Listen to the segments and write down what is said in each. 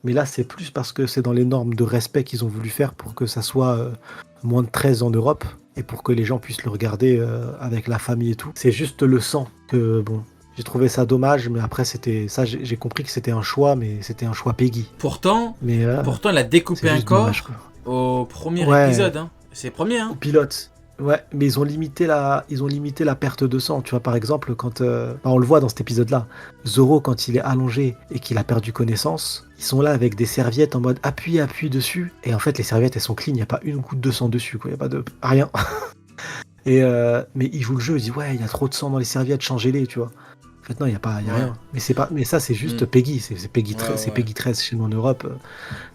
Mais là, c'est plus parce que c'est dans les normes de respect qu'ils ont voulu faire pour que ça soit moins de 13 en Europe et pour que les gens puissent le regarder avec la famille et tout. C'est juste le sang que, bon, j'ai trouvé ça dommage, mais après, c'était ça, j'ai compris que c'était un choix, mais c'était un choix Peggy. Pourtant, Mais pourtant, elle a découpé c'est un juste dommage, corps quoi. au premier Ouais, épisode. Hein. C'est le premier, au hein. pilote. Ouais, mais ils ont limité la perte de sang. Tu vois, par exemple, quand on le voit dans cet épisode-là, Zoro, quand il est allongé et qu'il a perdu connaissance, ils sont là avec des serviettes en mode appuie dessus. Et en fait, les serviettes, elles sont clean. Il n'y a pas une goutte de sang dessus, quoi. Il n'y a pas de rien. Mais il joue le jeu. Il dit ouais, il y a trop de sang dans les serviettes, changez-les, tu vois. En fait, non, il y a Ouais. rien. Mais c'est pas. Mais ça, c'est juste Mm. Peggy. C'est Peggy, Ouais, c'est ouais. Peggy 13 chez nous en Europe.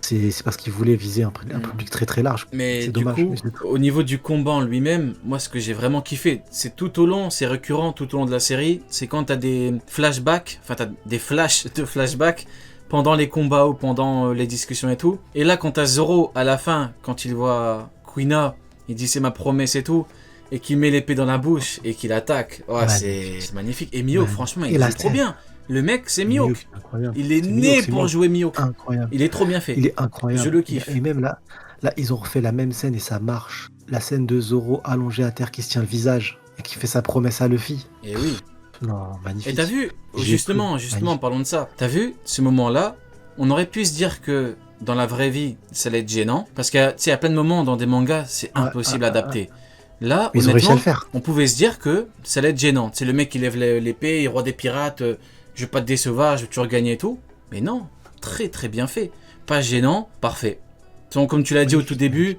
C'est parce qu'ils voulaient viser un Mm. public très très large. Mais C'est du dommage. Mais coup, au niveau du combat en lui-même, moi ce que j'ai vraiment kiffé, c'est tout au long, c'est récurrent tout au long de la série, c'est quand t'as des flashbacks, enfin t'as des flashs de flashbacks pendant les combats ou pendant les discussions et tout. Et là quand t'as Zoro à la fin, quand il voit Kuina, il dit c'est ma promesse et tout, et qu'il met l'épée dans la bouche et qu'il attaque, ouais, magnifique. c'est magnifique. Et Mihawk, franchement, Et il la joue trop scène, bien. Le mec, c'est Mihawk, Mihawk. c'est incroyable. Il est C'est Mihawk, né c'est pour Mihawk. jouer Mihawk. Incroyable. Il est trop bien fait. Il est Je incroyable. le Et kiffe. même là, ils ont refait la même scène et ça marche. La scène de Zoro allongé à terre qui se tient le visage et qui fait sa promesse à Luffy. Et oui. Non, Et t'as magnifique. vu, J'ai tout. justement, Magnifique. parlons de ça. T'as vu, ce moment-là, on aurait pu se dire que dans la vraie vie, ça allait être gênant. Parce que, tu sais, il y a plein de moments dans des mangas, c'est Ouais, impossible à adapter. Là, Mais ils ont réussi à le honnêtement, faire. on pouvait se dire que ça allait être gênant. C'est le mec qui lève l'épée, il roi des pirates, je veux pas te décevoir, je veux toujours gagner et tout. Mais non, très très bien fait. Pas gênant, parfait. Donc, comme tu l'as dit au tout Magnifique. début,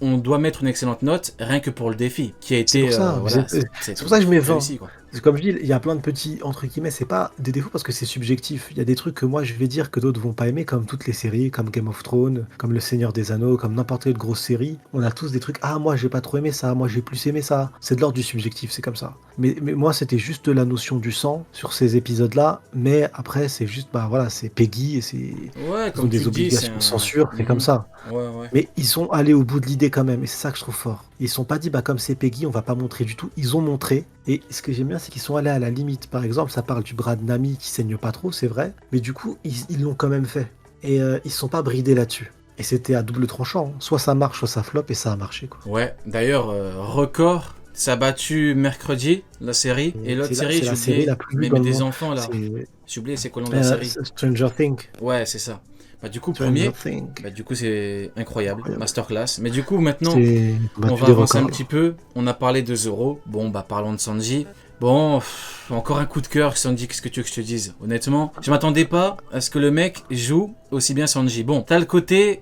on doit mettre une excellente note rien que pour le défi qui a C'est été pour ça. voilà, C'est pour ça que je mets 20. réussi quoi. Comme je dis, il y a plein de petits, entre guillemets, c'est pas des défauts parce que c'est subjectif. Il y a des trucs que moi je vais dire que d'autres vont pas aimer, comme toutes les séries, comme Game of Thrones, comme Le Seigneur des Anneaux, comme n'importe quelle grosse série. On a tous des trucs, ah moi j'ai pas trop aimé ça, moi j'ai plus aimé ça. C'est de l'ordre du subjectif, c'est comme ça. Mais moi c'était juste la notion du sang sur ces épisodes-là, mais après c'est juste, bah voilà, c'est Peggy et Ouais, ils ont comme tu des le dis, c'est obligations de un. censure, c'est comme ça. Ouais, ouais. Mais ils sont allés au bout de l'idée quand même, et c'est ça que je trouve fort. Ils se sont pas dit, bah comme c'est Peggy, on va pas montrer du tout. Ils ont montré, et ce que j'aime bien, c'est qu'ils sont allés à la limite. Par exemple, ça parle du bras de Nami qui saigne pas trop, c'est vrai, mais du coup, ils l'ont quand même fait. Et ils se sont pas bridés là-dessus. Et c'était à double tranchant. Hein. Soit ça marche, soit ça flop, et ça a marché, quoi. Ouais, d'ailleurs, record, ça a battu mercredi, la série. Et l'autre série, C'est j'ai la série oublié, la plus vue mais dans le des monde. enfants là. C'est J'ai oublié, c'est quoi le nom de la série? Stranger Things. Ouais, c'est ça. Bah, du coup, Stranger premier, Things. bah, du coup, c'est incroyable, Incroyable. masterclass. Mais du coup, maintenant, C'est on battu va des avancer un records. petit peu. On a parlé de Zoro. Bon, bah, parlons de Sanji. Bon, encore un coup de cœur, Sanji, qu'est-ce que tu veux que je te dise? Honnêtement, je m'attendais pas à ce que le mec joue aussi bien Sanji. Bon, t'as le côté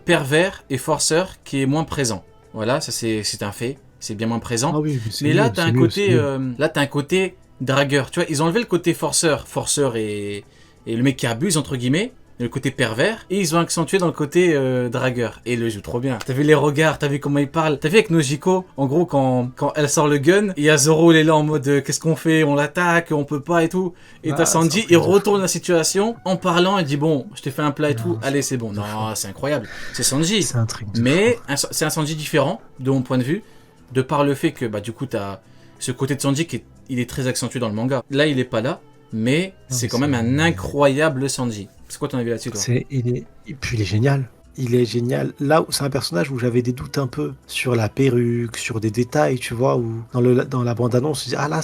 pervers et forceur qui est moins présent. Voilà, ça c'est un fait. C'est bien moins présent. Ah oui, c'est Mais là, mieux, t'as c'est un mieux, c'est côté, mieux. là, t'as un côté dragueur. Tu vois, ils ont enlevé le côté forceur et le mec qui abuse entre guillemets, le côté pervers, et ils ont accentué dans le côté dragueur. Et il le joue trop bien. T'as vu les regards, t'as vu comment il parle, t'as vu avec Nojiko, en gros quand elle sort le gun, il y a Zoro, il est là en mode qu'est-ce qu'on fait, on l'attaque, on peut pas et tout. Et t'as Ah, c'est un Sanji, truc il de retourne fou. la situation en parlant, il dit bon, je t'ai fait un plat et tout, Non, allez c'est bon. de fou. Non, c'est incroyable. C'est Sanji. C'est un truc de fou. Mais c'est un Sanji différent, de mon point de vue, de par le fait que bah du coup t'as ce côté de Sanji qui il est très accentué dans le manga. Là il est pas là, mais Non, c'est mais quand même un incroyable Sanji. C'est quoi ton avis là-dessus toi? Et puis il est génial. Il est génial. Là où c'est un personnage où j'avais des doutes un peu sur la perruque, sur des détails, tu vois, où dans la bande-annonce, je dis ah là,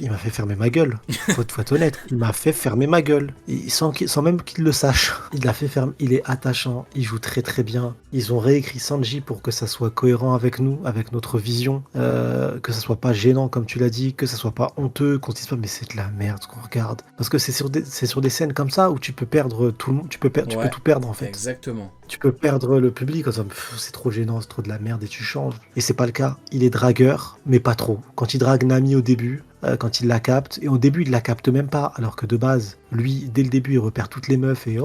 il m'a fait fermer ma gueule. Faut être honnête, il m'a fait fermer ma gueule. Sans même qu'il le sache. Il l'a fait fermer. Il est attachant, il joue très très bien. Ils ont réécrit Sanji pour que ça soit cohérent avec nous, avec notre vision, que ça soit pas gênant comme tu l'as dit, que ça soit pas honteux, qu'on se dise pas mais c'est de la merde ce qu'on regarde. Parce que c'est sur des scènes comme ça où tu peux perdre tout le monde, tu peux Ouais, tout perdre en fait. exactement. Tu peux perdre le public en disant c'est trop gênant, c'est trop de la merde et tu changes. Et c'est pas le cas. Il est dragueur, mais pas trop. Quand il drague Nami au début, quand il la capte, et au début il la capte même pas, alors que de base, lui, dès le début, il repère toutes les meufs et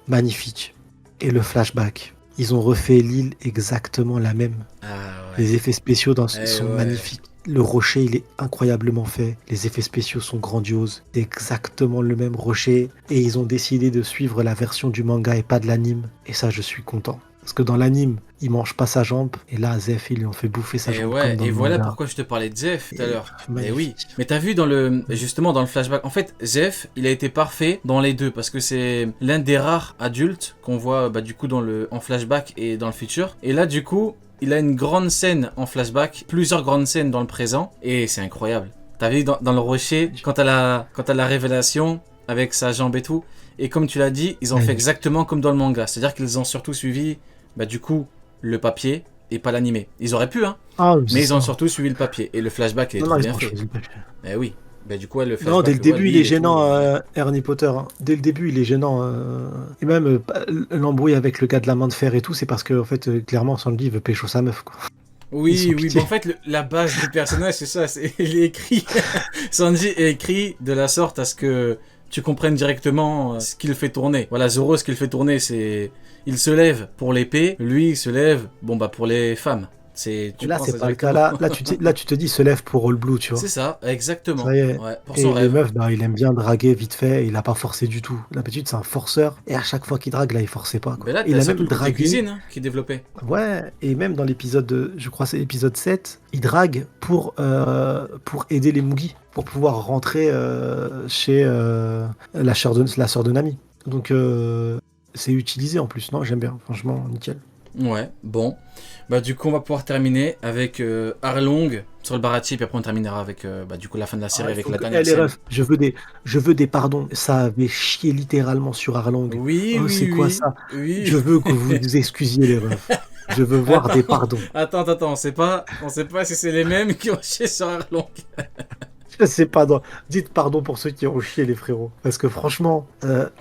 magnifique. Et le flashback. Ils ont refait l'île exactement la même. Ah ouais. Les effets spéciaux Eh sont ouais. magnifiques. Le rocher, il est incroyablement fait. Les effets spéciaux sont grandioses. C'est exactement le même rocher. Et ils ont décidé de suivre la version du manga et pas de l'anime. Et ça, je suis content. Parce que dans l'anime, il mange pas sa jambe, et là, Zef, ils lui ont fait bouffer sa Et jambe ouais, comme dans et le voilà manga. pourquoi je te parlais de Zef tout à Et, l'heure. Mais oui. magnifique. Mais t'as vu justement dans le flashback, en fait, Zef, il a été parfait dans les deux parce que c'est l'un des rares adultes qu'on voit du coup en flashback et dans le futur. Et là, du coup, il a une grande scène en flashback, plusieurs grandes scènes dans le présent, et c'est incroyable. T'as vu dans le rocher, quand t'as la révélation avec sa jambe et tout, et comme tu l'as dit, ils ont fait Magnifique. exactement comme dans le manga, c'est-à-dire qu'ils ont surtout suivi, du coup, le papier et pas l'animé. Ils auraient pu, hein, Ah, c'est mais ils ont ça. surtout suivi le papier. Et le flashback, il est Non, trop non, ils bien ont fait. choisi le papier. Eh oui. Du coup, ouais, le Non, dès flashback, le ouais, début, il est l'île et tout. gênant, Ernie Potter, hein. Dès le début, il est gênant. Et même l'embrouille avec le gars de la main de fer et tout, c'est parce que, en fait, clairement, Sanji veut pécho sa meuf, quoi. Ils sont Oui, oui, pitié. en fait, la base du personnage, c'est ça. Il est écrit. Sanji est écrit de la sorte à ce que tu comprennes directement ce qu'il fait tourner. Voilà, Zoro, ce qu'il fait tourner, c'est. Il se lève pour l'épée, lui, il se lève, pour les femmes. Tu Là, prends c'est ça pas le cas. directement. Là, tu te dis, se lève pour All Blue, tu vois. C'est ça, exactement. Ça y est. Ouais, pour son Et les rêve. meufs, il aime bien draguer vite fait. Il a pas forcé du tout. D'habitude, c'est un forceur. Et à chaque fois qu'il drague, là, il forçait pas, quoi. Mais là, Et il t'as a surtout même le côté dragué. cuisine qui est développé. Ouais. Et même dans l'épisode, je crois, c'est l'épisode 7, il drague pour aider les Mugi. Pour pouvoir rentrer chez la sœur de Nami. Donc, c'est utilisé en plus. Non, j'aime bien. Franchement, nickel. Ouais, bon. Du coup, on va pouvoir terminer avec Arlong sur le Baratie, puis après on terminera avec du coup la fin de la série Ah, avec faut la que- dernière les scène. refs, je veux des pardons. Ça avait chié littéralement sur Arlong. Oui, Oh, c'est oui, quoi oui, ça? oui. Je veux que vous nous excusiez les refs. Je veux voir des Attends, pardons. attends, on sait pas si c'est les mêmes qui ont chié sur Arlong. Je sais pas. Dites pardon pour ceux qui ont chié les frérots. Parce que franchement,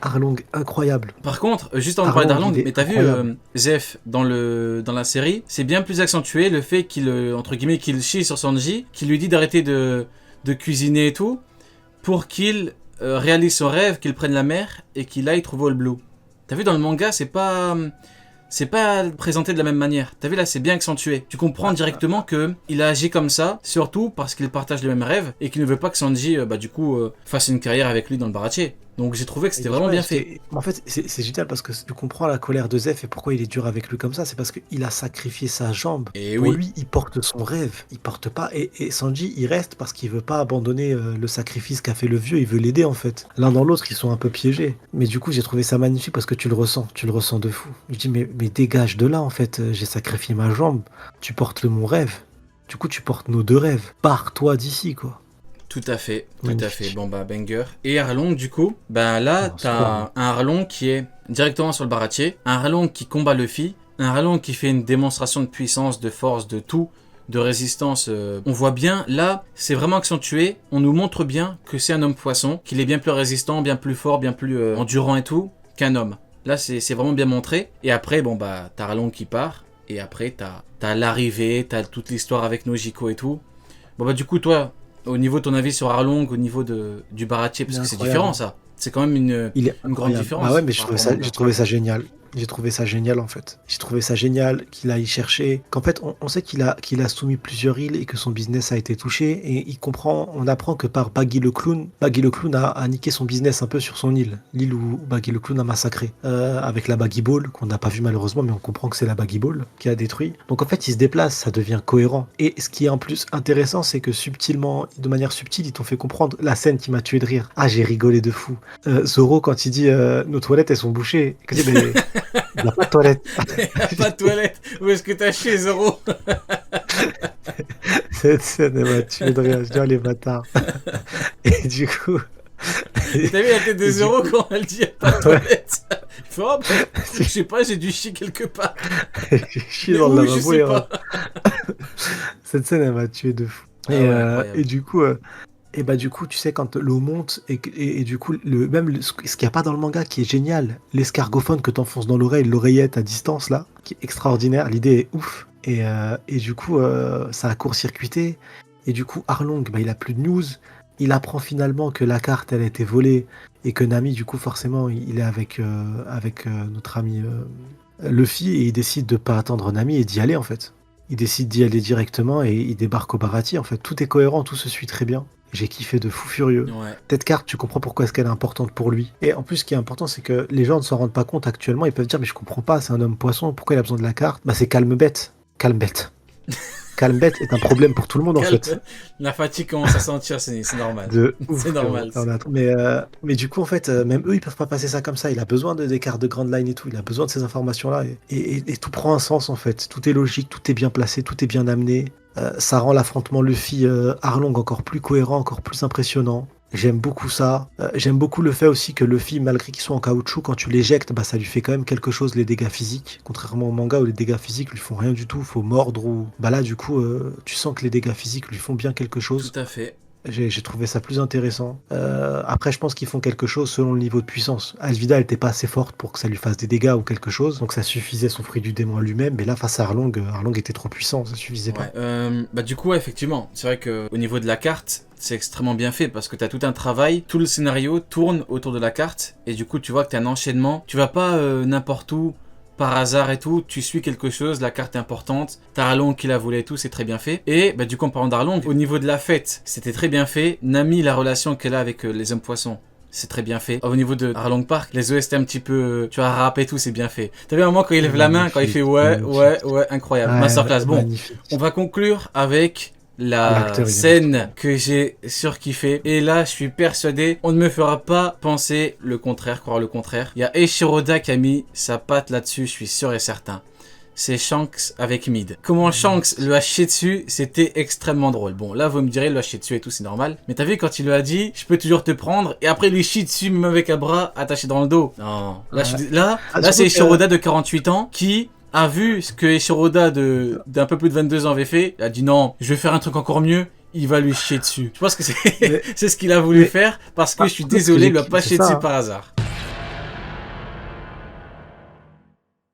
Arlong, incroyable. Par contre, juste avant de parler Arlong, d'Arlong, il est mais t'as vu incroyable. Zef dans la série, c'est bien plus accentué le fait entre guillemets, qu'il chie sur Sanji, qu'il lui dit d'arrêter de cuisiner et tout, pour qu'il réalise son rêve, qu'il prenne la mer et qu'il aille trouver All Blue. T'as vu dans le manga, c'est pas présenté de la même manière. T'as vu là, c'est bien accentué. Tu comprends directement que il a agi comme ça, surtout parce qu'il partage le même rêve et qu'il ne veut pas que Sanji, fasse une carrière avec lui dans le baratie. Donc j'ai trouvé que c'était vraiment bien fait. En fait, c'est génial parce que tu comprends la colère de Zef et pourquoi il est dur avec lui comme ça. C'est parce qu'il a sacrifié sa jambe. Et Pour oui. lui, il porte son rêve. Il porte pas. Et Sanji, il reste parce qu'il veut pas abandonner le sacrifice qu'a fait le vieux. Il veut l'aider en fait. L'un dans l'autre, ils sont un peu piégés. Mais du coup, j'ai trouvé ça magnifique parce que tu le ressens. Tu le ressens de fou. Je dis, mais dégage de là en fait. J'ai sacrifié ma jambe. Tu portes mon rêve. Du coup, tu portes nos deux rêves. Pars-toi d'ici, quoi. Tout à fait, tout à Magnifique. fait. Banger. Et Arlong, du coup, là, Non, t'as un Arlong qui est directement sur le baratie, un Arlong qui combat Luffy, un Arlong qui fait une démonstration de puissance, de force, de tout, de résistance. On voit bien, là, c'est vraiment accentué. On nous montre bien que c'est un homme poisson, qu'il est bien plus résistant, bien plus fort, bien plus endurant et tout, qu'un homme. Là, c'est vraiment bien montré. Et après, t'as Arlong qui part. Et après, t'as l'arrivée, t'as toute l'histoire avec Nojiko et tout. Du coup, toi, au niveau de ton avis sur Arlong, au niveau du baratie, parce que c'est Incroyable. différent ça. C'est quand même une Il est grande incroyable. différence. Bah ouais, mais par rapport au manga. j'ai trouvé ça génial. J'ai trouvé ça génial en fait. J'ai trouvé ça génial qu'il aille chercher. Qu'en fait, on sait qu'il a soumis plusieurs îles et que son business a été touché. Et on apprend que par Baggy le Clown a niqué son business un peu sur son île. L'île où Baggy le Clown a massacré. Avec la Baggy Ball, qu'on n'a pas vu malheureusement, mais on comprend que c'est la Baggy Ball qui a détruit. Donc en fait, il se déplace, ça devient cohérent. Et ce qui est en plus intéressant, c'est que subtilement, de manière subtile, ils t'ont fait comprendre la scène qui m'a tué de rire. Ah, j'ai rigolé de fou. Zoro, quand il dit nos toilettes, elles sont bouchées. Il dit, mais il n'y a pas de toilette. Y a pas de toilette. Où est-ce que t'as chié, Zoro? Cette scène, elle m'a tué de rire. Je dis, oh, les bâtards. Et du coup. T'as vu la tête de Et du Zoro coup- quand elle dit y a pas de Ouais. toilette? Il fait, oh, je sais pas, j'ai dû chier quelque part. J'ai chié Mais dans le où, je lavabo. sais Et, pas. cette scène, elle m'a tué de fou. Ah ouais, incroyable. Et du coup. Du coup, tu sais, quand l'eau monte, et du coup, ce qu'il n'y a pas dans le manga qui est génial, l'escargophone que t'enfonces dans l'oreille, l'oreillette à distance, là, qui est extraordinaire, l'idée est ouf. Et du coup, ça a court-circuité. Et du coup, Arlong, il a plus de news. Il apprend finalement que la carte, elle a été volée, et que Nami, du coup, forcément, il est avec notre ami Luffy, et il décide de pas attendre Nami et d'y aller, en fait. Il décide d'y aller directement et il débarque au Baratie. En fait, tout est cohérent, tout se suit très bien. J'ai kiffé de fou furieux. Ouais. Cette carte, tu comprends pourquoi est-ce qu'elle est importante pour lui. Et en plus, ce qui est important, c'est que les gens ne s'en rendent pas compte actuellement. Ils peuvent dire, mais je comprends pas, c'est un homme poisson, pourquoi il a besoin de la carte? Bah, c'est calme bête. Calme bête. Calme bête est un problème pour tout le monde, en fait. La fatigue commence à sentir, c'est normal. De ouf, C'est normal. Mais du coup, en fait, même eux, ils peuvent pas passer ça comme ça. Il a besoin des cartes de Grand Line et tout. Il a besoin de ces informations-là. Et tout prend un sens, en fait. Tout est logique, tout est bien placé, tout est bien amené. Ça rend l'affrontement Luffy-Arlong encore plus cohérent, encore plus impressionnant. J'aime beaucoup ça. J'aime beaucoup le fait aussi que Luffy, malgré qu'il soit en caoutchouc, quand tu l'éjectes, bah, ça lui fait quand même quelque chose, les dégâts physiques. Contrairement au manga où les dégâts physiques lui font rien du tout, faut mordre ou... Bah là, du coup, tu sens que les dégâts physiques lui font bien quelque chose. Tout à fait. J'ai trouvé ça plus intéressant. Après, je pense qu'ils font quelque chose selon le niveau de puissance. Alvida, elle était pas assez forte pour que ça lui fasse des dégâts ou quelque chose, donc ça suffisait son fruit du démon à lui-même. Mais là, face à Arlong, Arlong était trop puissant, ça suffisait pas. Bah du coup, ouais, effectivement, c'est vrai que au niveau de la carte, c'est extrêmement bien fait parce que tu as tout un travail, tout le scénario tourne autour de la carte et du coup, tu vois que tu as un enchaînement. Tu vas pas n'importe où par hasard et tout, tu suis quelque chose, la carte est importante, t'as Arlong qui la voulait et tout, c'est très bien fait. Et bah, du coup, en parlant d'Arlong, au niveau de la fête, c'était très bien fait. Nami, la relation qu'elle a avec les hommes poissons, c'est très bien fait. Au niveau de Arlong Park, les OST un petit peu, tu vois, rap et tout, c'est bien fait. T'as vu un moment quand il lève la main, quand il fait ouais, incroyable. Masterclass. Bon, on va conclure avec la scène que j'ai surkiffé. Et là, je suis persuadé, on ne me fera pas penser le contraire, croire le contraire. Il y a Eiichiro-Oda qui a mis sa patte là-dessus, je suis sûr et certain. C'est Shanks avec Mid. Comment Shanks lui a chié dessus, c'était extrêmement drôle. Bon, là, vous me direz, il lui a chié dessus et tout, c'est normal. Mais t'as vu quand il lui a dit, je peux toujours te prendre, et après il lui chie dessus, même avec un bras attaché dans le dos. Non. Là, là c'est Eiichiro-Oda de 48 ans qui a vu ce que Eiichiro-Oda d'un peu plus de 22 ans avait fait. Il a dit non, je vais faire un truc encore mieux. Il va lui chier dessus. Je pense que c'est ce qu'il a voulu faire parce que je suis désolé, il lui a pas chié dessus par hasard.